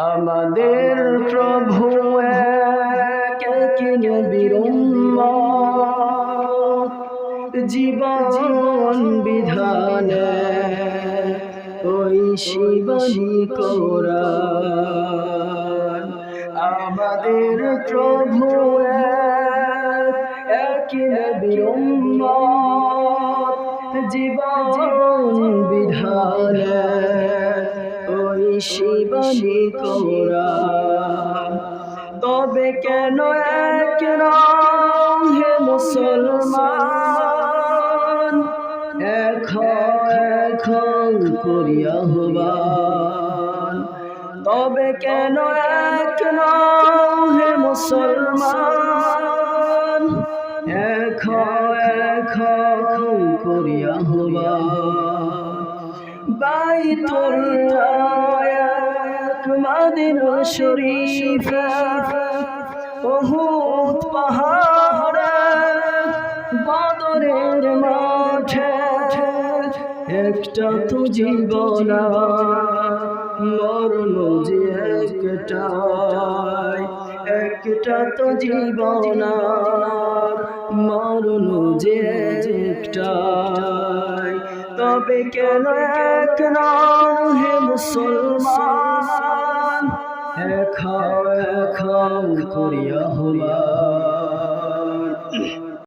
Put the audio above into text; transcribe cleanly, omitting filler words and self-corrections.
আমাদের প্রভু এক নবীর উম্মত, জীবন বিধানে ওই শিবানী কোরআন। আমাদের প্রভু এক নবীর উম্মত, জীবন বিধানে ওই শিবানী কোরআন। তবে কেন এক নাম হে মুসলমান, এখন করিয়া আহ্বান। তবে কেন এক নাম হে মুসলমান, এখন করিয়া আহ্বান। বাইতুল্লাহ মদিনা শরীফ, উহুদ পাহাড়ে, বদরের মাঠে একটা তো জীবন, মরণ যে একটাই, একটা তো জীবন, মরণ যে একটাই। তবে কেন এক নাম হে মুসলমান, এখন করিয়া আহ্বান।